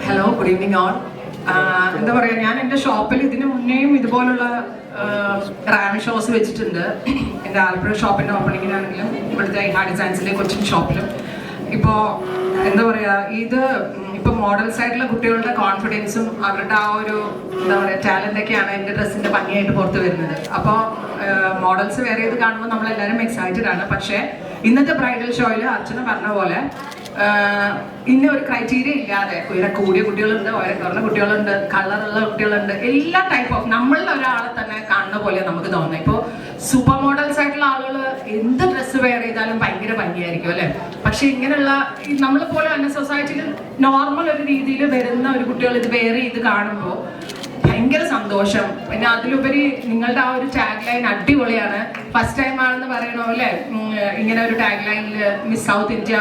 Hello, good evening all. എന്താ പറയുക, ഞാൻ എൻ്റെ ഷോപ്പിൽ ഇതിന് മുന്നേയും ഇതുപോലുള്ള റാം ഷോസ് വെച്ചിട്ടുണ്ട്. എൻ്റെ ആലപ്പുഴ ഷോപ്പിൻ്റെ ഓപ്പണിങ്ങിനാണെങ്കിലും ഇവിടുത്തെ ഇഹാ ഡിസൈൻസിലെ കൊച്ചിൻ ഷോപ്പിലും. ഇപ്പോൾ എന്താ പറയുക, ഇത് ഇപ്പോൾ മോഡൽസ് ആയിട്ടുള്ള കുട്ടികളുടെ കോൺഫിഡൻസും അവരുടെ ആ ഒരു എന്താ പറയുക ടാലൻ്റൊക്കെയാണ് എൻ്റെ ഡ്രസ്സിൻ്റെ ഭംഗിയായിട്ട് പുറത്ത് വരുന്നത്. അപ്പോൾ മോഡൽസ് വേറെ ഇത് കാണുമ്പോൾ നമ്മളെല്ലാവരും എക്സൈറ്റഡ് ആണ്. പക്ഷേ ഇന്നത്തെ ബ്രൈഡൽ ഷോയിൽ അർച്ചന പറഞ്ഞ പോലെ ഇന്ന ഒരു ക്രൈറ്റീരിയ ഇല്ലാതെ ഉയരം കൂടിയ കുട്ടികളുണ്ട്, ഉയരം കുറഞ്ഞ കുട്ടികളുണ്ട്, കളറുള്ള കുട്ടികളുണ്ട്, എല്ലാ ടൈപ്പ് ഓഫ് നമ്മളിൽ ഒരാളെ തന്നെ കാണുന്ന പോലെ നമുക്ക് തോന്നുന്നത്. ഇപ്പോൾ സൂപ്പർ മോഡൽസ് ആയിട്ടുള്ള ആളുകൾ എന്ത് ഡ്രസ്സ് വെയർ ചെയ്താലും ഭയങ്കര ഭംഗിയായിരിക്കും അല്ലേ. പക്ഷെ ഇങ്ങനെയുള്ള നമ്മളെ പോലെ തന്നെ സൊസൈറ്റിയിൽ നോർമൽ ഒരു രീതിയിൽ വരുന്ന ഒരു കുട്ടികൾ ഇത് വെയർ ചെയ്ത് കാണുമ്പോൾ ഭയങ്കര സന്തോഷം. പിന്നെ അതിലുപരി നിങ്ങളുടെ ആ ഒരു ടാഗ് ലൈൻ അടിപൊളിയാണ്. ഫസ്റ്റ് ടൈം ആണെന്ന് പറയണോ അല്ലേ ഇങ്ങനെ ഒരു ടാഗ് ലൈനിൽ മിസ് സൗത്ത് ഇന്ത്യ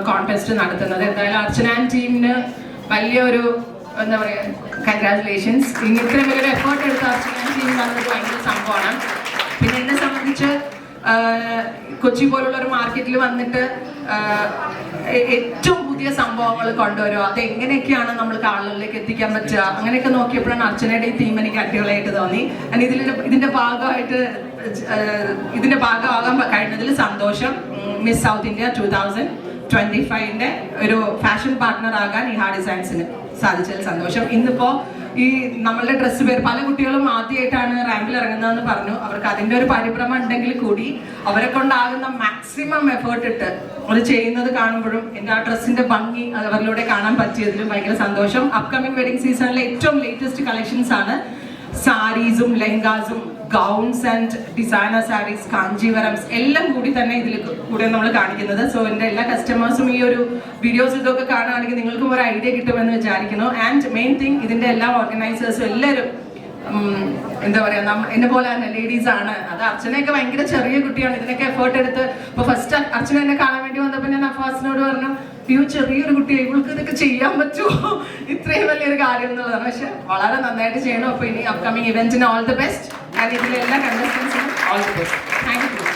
കോൺടെസ്റ്റ് നടത്തുന്നത്. എന്തായാലും അർച്ചന ആൻഡ് ടീമിന് വലിയൊരു എന്താ പറയുക കൺഗ്രാറ്റുലേഷൻസ്. ഇത്രയും വലിയൊരു എഫേർട്ട് എടുത്ത് അർച്ചന ആൻഡ് ടീം വന്നത് ഭയങ്കര സംഭവമാണ്. പിന്നെ എന്നെ സംബന്ധിച്ച് കൊച്ചി പോലുള്ള ഒരു മാർക്കറ്റിൽ വന്നിട്ട് ഏറ്റവും പുതിയ സംഭവങ്ങൾ കൊണ്ടുവരുക, അത് എങ്ങനെയൊക്കെയാണ് നമ്മൾക്ക് ആളുകളിലേക്ക് എത്തിക്കാൻ പറ്റുക, അങ്ങനെയൊക്കെ നോക്കിയപ്പോഴാണ് അർച്ചനയുടെ ഈ തീം എനിക്ക് അടിപൊളിയായിട്ട് തോന്നി. ഇതിന്റെ ഭാഗമാകാൻ കഴിഞ്ഞതിൽ സന്തോഷം. മിസ് സൗത്ത് ഇന്ത്യ 2025 ഒരു ഫാഷൻ പാർട്ട്ണർ ആകാൻ ഇഹാ ഡിസൈൻസിന് സാധിച്ചതിൽ സന്തോഷം. ഇന്നിപ്പോ ഈ നമ്മളുടെ ഡ്രസ്സ് പേര് പല കുട്ടികളും ആദ്യമായിട്ടാണ് റാമ്പിൽ ഇറങ്ങുന്നതെന്ന് പറഞ്ഞു. അവർക്ക് അതിൻ്റെ ഒരു പരിഭ്രമം ഉണ്ടെങ്കിൽ കൂടി അവരെ കൊണ്ടാകുന്ന മാക്സിമം എഫേർട്ട് ഇട്ട് അത് ചെയ്യുന്നത് കാണുമ്പോഴും എൻ്റെ ആ ഡ്രസ്സിന്റെ ഭംഗി അവരിലൂടെ കാണാൻ പറ്റിയതിലും ഭയങ്കര സന്തോഷം. അപ്കമിങ് വെഡിങ് സീസണിലെ ഏറ്റവും ലേറ്റസ്റ്റ് കളക്ഷൻസ് ആണ് സാരീസും ലെഹങ്കാസും ഗൗൺസ് ആൻഡ് ഡിസൈനർ സാരീസ്, കാഞ്ചീവരംസ് എല്ലാം കൂടി തന്നെ ഇതിൽ കൂടെ നമ്മൾ കാണിക്കുന്നത്. സോ എൻ്റെ എല്ലാ കസ്റ്റമേഴ്സും ഈ ഒരു വീഡിയോസ് ഇതൊക്കെ കാണുകയാണെങ്കിൽ നിങ്ങൾക്കും ഒരു ഐഡിയ കിട്ടുമെന്ന് വിചാരിക്കുന്നു. ആൻഡ് മെയിൻ തിങ്, ഇതിൻ്റെ എല്ലാ ഓർഗനൈസേഴ്സും എല്ലാവരും എന്താ പറയുക എന്നെ പോലെ തന്നെ ലേഡീസ് ആണ്. അത് അർച്ചനയൊക്കെ ഭയങ്കര ചെറിയ കുട്ടിയാണ്, ഇതിനൊക്കെ എഫേർട്ട് എടുത്ത്. ഇപ്പോൾ ഫസ്റ്റ് അർച്ചന എന്നെ കാണാൻ വേണ്ടി വന്നപ്പോൾ ഞാൻ അഫാസിനോട് പറഞ്ഞു, അയ്യോ ചെറിയൊരു കുട്ടിയെ ഇവൾക്ക് ഇതൊക്കെ ചെയ്യാൻ പറ്റുമോ, ഇത്രയും വലിയൊരു കാര്യം എന്നുള്ളതാണ്. പക്ഷെ വളരെ നന്നായിട്ട് ചെയ്യണം. അപ്പോൾ ഇനി അപ്കമിങ് ഇവന്റിന് ഓൾ ദി ബെസ്റ്റ്. ആൻഡ് ഇതിലെ എല്ലാ കണ്ടസ്റ്റൻസിനും all the best. Thank U.